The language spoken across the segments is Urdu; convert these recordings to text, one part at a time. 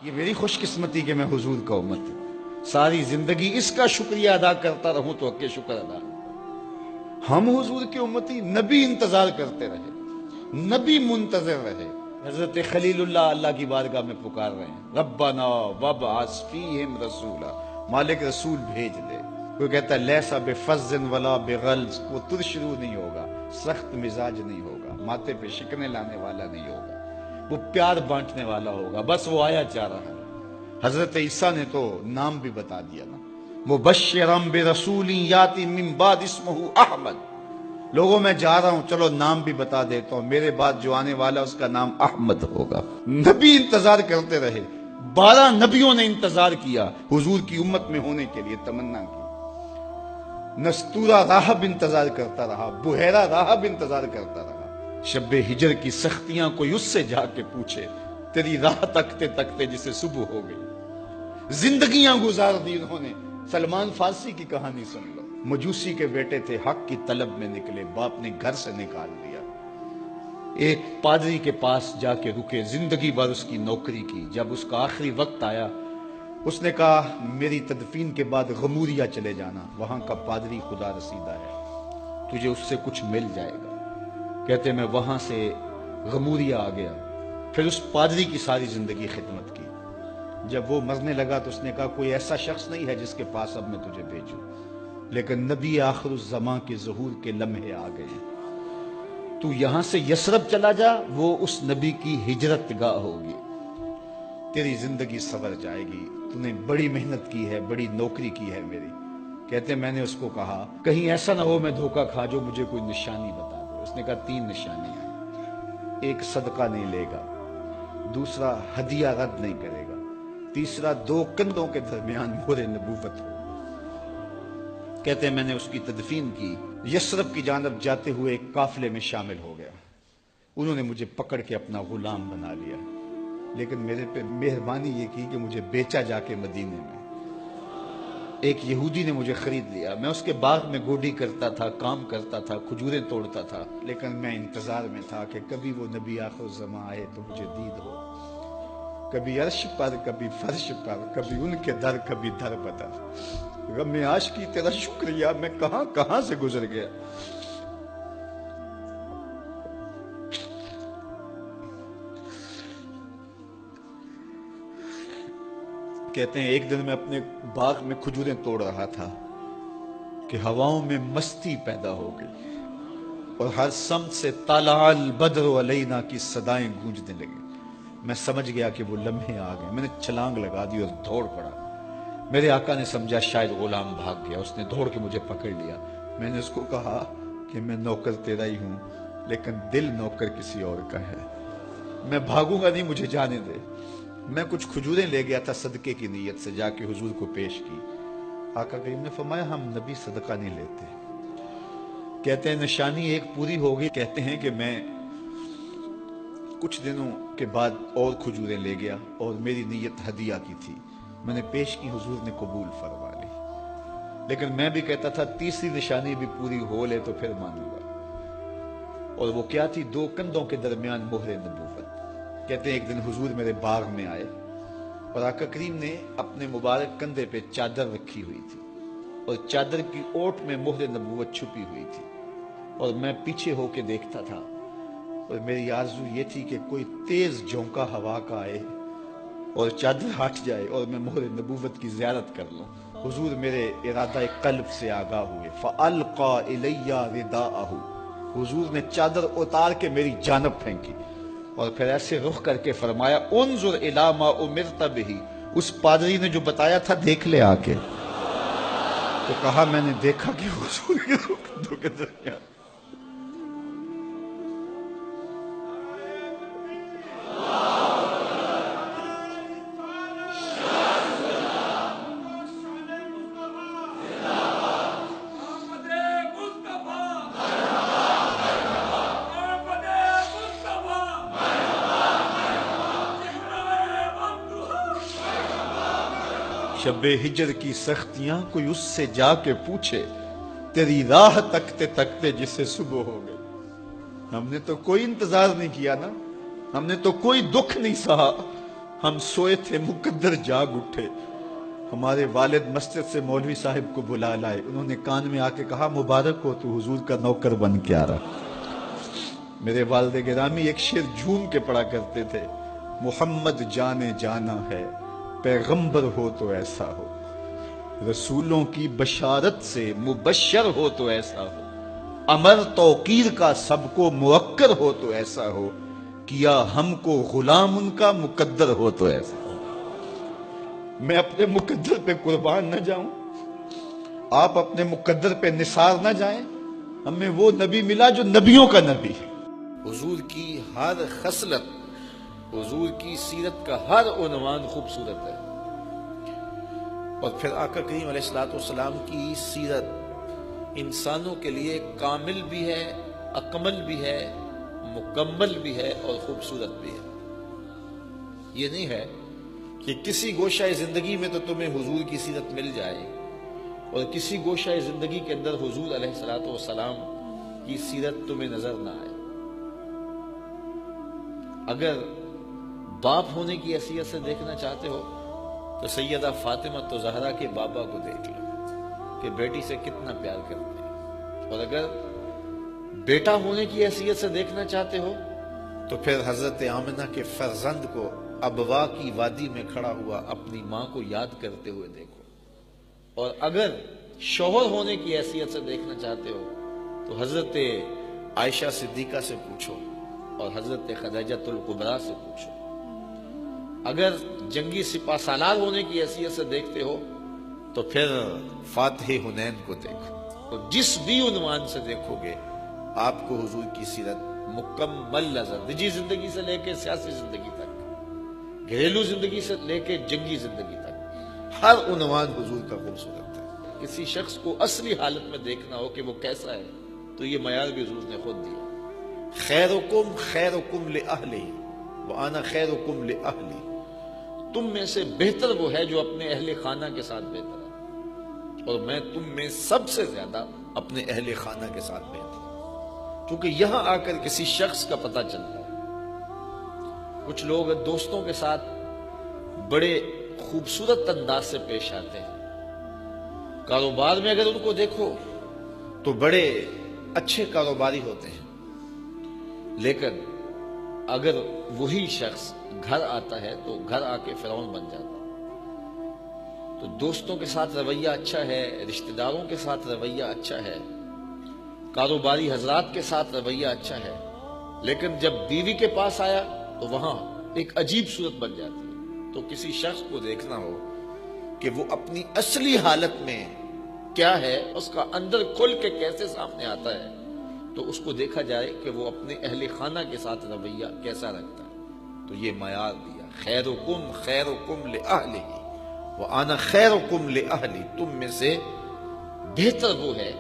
یہ میری خوش قسمتی کہ میں حضور کا امت ہوں، ساری زندگی اس کا شکریہ ادا کرتا رہوں تو حق شکر ادا۔ ہم حضور کے امتی، نبی انتظار کرتے رہے، نبی منتظر رہے۔ حضرت خلیل اللہ کی بارگاہ میں پکار رہے ہیں، ربنا وابعث فیہم رسولا، مالک رسول بھیج دے۔ کوئی کہتا ہے لیسا بفظ ولا بغلظ، وہ ترشرو نہیں ہوگا، سخت مزاج نہیں ہوگا، ماتھے پہ شکنے لانے والا نہیں ہوگا، وہ پیار بانٹنے والا ہوگا، بس وہ آیا چاہ رہا ہے۔ حضرت عیسیٰ نے تو نام بھی بتا دیا نا، مبشرم برسول یاتی من بعد اسمہ احمد، لوگوں میں جا رہا ہوں، چلو نام بھی بتا دیتا ہوں، میرے بعد جو آنے والا اس کا نام احمد ہوگا۔ نبی انتظار کرتے رہے، 12 نبیوں نے انتظار کیا حضور کی امت میں ہونے کے لیے، تمنا کی۔ نستورہ راہب انتظار کرتا رہا، بحیرہ راہب انتظار کرتا رہا۔ شب ہجر کی سختیاں کوئی اس سے جا کے پوچھے، تیری راہ تکتے تکتے جسے صبح ہو گئی۔ زندگیاں گزار دی انہوں نے۔ سلمان فارسی کی کہانی سن لو، مجوسی کے بیٹے تھے، حق کی طلب میں نکلے، باپ نے گھر سے نکال دیا، ایک پادری کے پاس جا کے رکے، زندگی بھر اس کی نوکری کی۔ جب اس کا آخری وقت آیا، اس نے کہا میری تدفین کے بعد غموریا چلے جانا، وہاں کا پادری خدا رسیدہ ہے، تجھے اس سے کچھ مل جائے گا۔ کہتے میں وہاں سے غموریا آ گیا، پھر اس پادری کی ساری زندگی خدمت کی۔ جب وہ مرنے لگا تو اس نے کہا کوئی ایسا شخص نہیں ہے جس کے پاس اب میں تجھے بھیجوں، لیکن نبی آخر الزمان کے ظہور کے لمحے آ گئے، تو یہاں سے یثرب چلا جا، وہ اس نبی کی ہجرت گاہ ہوگی، تیری زندگی سنور جائے گی، تو نے بڑی محنت کی ہے، بڑی نوکری کی ہے میری۔ کہتے میں نے اس کو کہا کہیں ایسا نہ ہو میں دھوکہ کھا جو مجھے کوئی نشانی بتا دے۔ اس نے کہا 3 نشانیاں، ایک صدقہ نہیں لے گا، دوسرا ہدیہ رد نہیں کرے گا، تیسرا 2 کندھوں کے درمیان مہر نبوت ہو۔ کہتے ہیں میں نے اس کی تدفین کی، یثرب کی جانب جاتے ہوئے ایک قافلے میں شامل ہو گیا، انہوں نے مجھے پکڑ کے اپنا غلام بنا لیا، لیکن میرے پہ مہربانی یہ کی کہ مجھے بیچا جا کے مدینے میں۔ ایک یہودی نے مجھے خرید لیا، میں اس کے باغ میں گوڈی کرتا تھا، کام کرتا تھا، کھجوریں توڑتا تھا، لیکن میں انتظار میں تھا کہ کبھی وہ نبی آخر الزمان آئے تو مجھے دید ہو، کبھی عرش پر، کبھی فرش پر، کبھی ان کے در، کبھی در بدر۔ غم عاشقی تیرا شکریہ، میں کہاں کہاں سے گزر گیا۔ کہتے ہیں ایک دن میں اپنے باغ میں کھجوریں توڑ رہا تھا کہ ہواؤں میں مستی پیدا ہو گئی اور ہر سمت سے طلع البدر علینا کی صدائیں گونجنے لگیں۔ میں سمجھ گیا کہ وہ لمحے آ گئے، میں نے چھلانگ لگا دی اور دوڑ پڑا۔ میرے آقا نے سمجھا شاید غلام بھاگ گیا، اس نے دوڑ کے مجھے پکڑ لیا۔ میں نے اس کو کہا کہ میں نوکر تیرا ہی ہوں، لیکن دل نوکر کسی اور کا ہے، میں بھاگوں گا نہیں، مجھے جانے دے۔ میں کچھ کھجوریں لے گیا تھا صدقے کی نیت سے، جا کے حضور کو پیش کی۔ آقا کریم نے فرمایا ہم نبی صدقہ نہیں لیتے۔ کہتے ہیں نشانی ایک پوری ہو گئی۔ کہتے ہیں کہ میں کچھ دنوں کے بعد اور کھجوریں لے گیا اور میری نیت ہدیہ کی تھی، میں نے پیش کی، حضور نے قبول فرما لی، لیکن میں بھی کہتا تھا تیسری نشانی بھی پوری ہو لے تو پھر مانوں گا، اور وہ کیا تھی؟ 2 کندھوں کے درمیان مہر نبوت۔ کہتے ہیں ایک دن حضور میرے باغ میں آئے اور آقا کریم نے اپنے مبارک کندھے پہ چادر رکھی ہوئی تھی اور چادر کی اوٹ میں مہر نبوت چھپی ہوئی تھی، اور میں پیچھے ہو کے دیکھتا تھا، اور میری آرزو یہ تھی کہ کوئی تیز جھونکا ہوا کا آئے اور چادر ہٹ جائے اور میں مہر نبوت کی زیارت کر لوں۔ حضور میرے ارادہ قلب سے آگاہ ہوئے، فَأَلْقَى إِلَيَّ رِدَاءَهُ، حضور نے چادر اتار کے میری جانب پھینکی اور پھر ایسے رخ کر کے فرمایا انظر الی ما امرت بہ، اس پادری نے جو بتایا تھا دیکھ لے آ کے۔ تو کہا میں نے دیکھا کہ حضور کے 2 کندھوں کے درمیان شب ہجر کی سختیاں کوئی اس سے جا کے پوچھے، تیری راہ تکتے تکتے جسے صبح ہو گئی۔ ہم نے تو کوئی انتظار نہیں کیا نا، ہم نے تو کوئی دکھ نہیں سہا، ہم سوئے تھے مقدر جاگ اٹھے، ہمارے والد مسجد سے مولوی صاحب کو بلا لائے، انہوں نے کان میں آ کے کہا مبارک ہو تو حضور کا نوکر بن کے آ رہا۔ میرے والد گرامی ایک شعر جھوم کے پڑھا کرتے تھے، محمد جانے جانا ہے پیغمبر ہو تو ایسا ہو، رسولوں کی بشارت سے مبشر ہو تو ایسا ہو، امر توقیر کا سب کو موکر ہو تو ایسا ہو، کیا ہم کو غلام ان کا مقدر ہو تو ایسا ہو۔ میں اپنے مقدر پہ قربان نہ جاؤں، آپ اپنے مقدر پہ نثار نہ جائیں، ہمیں وہ نبی ملا جو نبیوں کا نبی ہے۔ حضور کی ہر خصلت، حضور کی سیرت کا ہر عنوان خوبصورت ہے، اور پھر آقا کریم علیہ السلام کی سیرت انسانوں کے لیے کامل بھی ہے، اکمل بھی ہے، مکمل بھی ہے اور خوبصورت بھی ہے۔ یہ نہیں ہے کہ کسی گوشہ زندگی میں تو تمہیں حضور کی سیرت مل جائے اور کسی گوشہ زندگی کے اندر حضور علیہ السلام کی سیرت تمہیں نظر نہ آئے۔ اگر باپ ہونے کی حیثیت سے دیکھنا چاہتے ہو تو سیدہ فاطمہ تو زہرا کے بابا کو دیکھ لو کہ بیٹی سے کتنا پیار کرتے ہیں، اور اگر بیٹا ہونے کی حیثیت سے دیکھنا چاہتے ہو تو پھر حضرت آمنہ کے فرزند کو ابوا کی وادی میں کھڑا ہوا اپنی ماں کو یاد کرتے ہوئے دیکھو، اور اگر شوہر ہونے کی حیثیت سے دیکھنا چاہتے ہو تو حضرت عائشہ صدیقہ سے پوچھو اور حضرت خدیجہ الکبریٰ سے پوچھو۔ اگر جنگی سپہ سالار ہونے کی حیثیت سے دیکھتے ہو تو پھر فاتح حنین کو دیکھو، اور جس بھی عنوان سے دیکھو گے آپ کو حضور کی سیرت مکمل نظر، نجی زندگی سے لے کے سیاسی زندگی تک، گھریلو زندگی سے لے کے جنگی زندگی تک، ہر عنوان حضور کا خوبصورت ہے۔ کسی شخص کو اصلی حالت میں دیکھنا ہو کہ وہ کیسا ہے تو یہ معیار بھی حضور نے خود دیا، خیرکم خیرکم لأہلہ وانا خیرکم لأہلی، تم میں سے بہتر وہ ہے جو اپنے اہل خانہ کے ساتھ بہتر ہے، اور میں تم میں سب سے زیادہ اپنے اہل خانہ کے ساتھ بہتر ہوں۔ کیونکہ یہاں آ کر کسی شخص کا پتہ چلتا ہے۔ کچھ لوگ دوستوں کے ساتھ بڑے خوبصورت انداز سے پیش آتے ہیں، کاروبار میں اگر ان کو دیکھو تو بڑے اچھے کاروباری ہوتے ہیں، لیکن اگر وہی شخص گھر آتا ہے تو گھر آ کے فرعون بن جاتا ہے۔ تو دوستوں کے ساتھ رویہ اچھا ہے، رشتہ داروں کے ساتھ رویہ اچھا ہے، کاروباری حضرات کے ساتھ رویہ اچھا ہے، لیکن جب بیوی کے پاس آیا تو وہاں ایک عجیب صورت بن جاتی ہے۔ تو کسی شخص کو دیکھنا ہو کہ وہ اپنی اصلی حالت میں کیا ہے، اس کا اندر کھل کے کیسے سامنے آتا ہے، تو اس کو دیکھا جائے کہ وہ اپنے اہل خانہ کے ساتھ رویہ کیسا رکھتا ہے۔ تو یہ معیار دیا، خیرکم خیرکم لأہلہ وانا خیرکم لأہلی، تم میں سے بہتر وہ ہے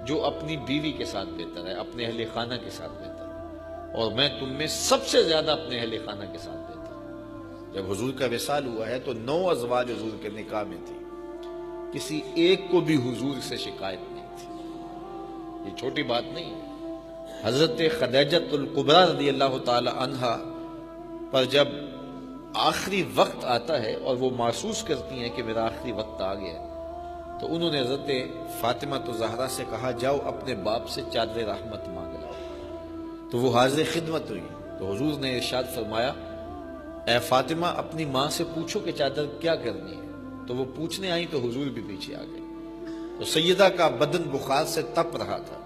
جو اپنی بیوی کے ساتھ بہتر ہے، اپنے اہل خانہ کے ساتھ بہتر ہے، اور میں تم میں سب سے زیادہ اپنے اہل خانہ کے ساتھ بہتر ہوں۔ جب حضور کا وصال ہوا ہے تو 9 ازواج حضور کے نکاح میں تھی، کسی ایک کو بھی حضور سے شکایت نہیں تھی۔ یہ چھوٹی بات نہیں ہے۔ حضرت خدیجہ الکبریٰ رضی اللہ تعالی عنہ پر جب آخری وقت آتا ہے اور وہ محسوس کرتی ہیں کہ میرا آخری وقت آ گیا ہے، تو انہوں نے حضرت فاطمہ زہرا سے کہا جاؤ اپنے باپ سے چادر رحمت مانگ لاؤ۔ تو وہ حاضر خدمت ہوئی، تو حضور نے ارشاد فرمایا اے فاطمہ اپنی ماں سے پوچھو کہ چادر کیا کرنی ہے۔ تو وہ پوچھنے آئی تو حضور بھی پیچھے آ گئے۔ تو سیدہ کا بدن بخار سے تپ رہا تھا،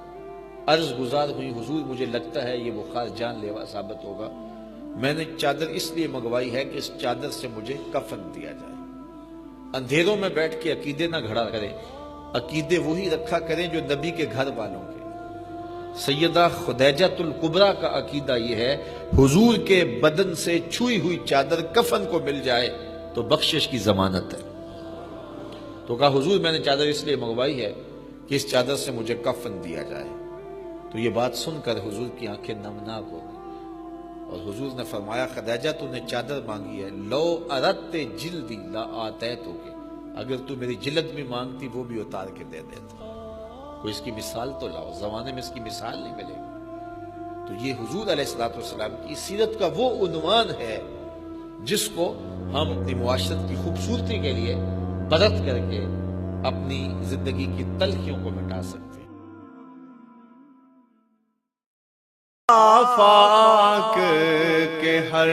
عرض گزار ہوئی حضور مجھے لگتا ہے یہ بخار جان لیوا ثابت ہوگا، میں نے چادر اس لیے منگوائی ہے کہ اس چادر سے مجھے کفن دیا جائے۔ اندھیروں میں بیٹھ کے عقیدے نہ گھڑا کریں، عقیدے وہی رکھا کریں جو نبی کے گھر والوں کے۔ سیدہ خدیجہ الکبریٰ کا عقیدہ یہ ہے حضور کے بدن سے چھوئی ہوئی چادر کفن کو مل جائے تو بخشش کی ضمانت ہے۔ تو کہا حضور میں نے چادر اس لیے منگوائی ہے کہ اس چادر سے مجھے کفن دیا جائے۔ تو یہ بات سن کر حضور کی آنکھیں نمناک ہو گئی، اور حضور نے فرمایا خدیجہ تو نے چادر مانگی ہے، لو اردت جلدی لا آتیتک، اگر تو میری جلد بھی مانگتی وہ بھی اتار کے دے دیتا۔ کوئی اس کی مثال تو لاؤ، زمانے میں اس کی مثال نہیں ملے گی۔ تو یہ حضور علیہ السلام کی سیرت کا وہ عنوان ہے جس کو ہم اپنی معاشرت کی خوبصورتی کے لیے بدت کر کے اپنی زندگی کی تلخیوں کو مٹا سکتے ہیں۔ آفاق کے ہر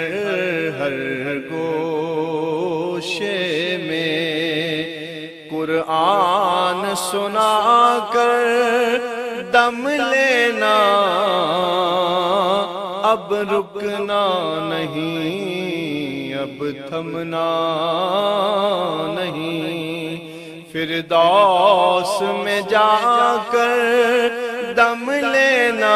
ہر گوشے میں قرآن سنا کر دم لینا، اب رکنا نہیں، اب تھمنا نہیں، فردوس میں جا کر دم لینا،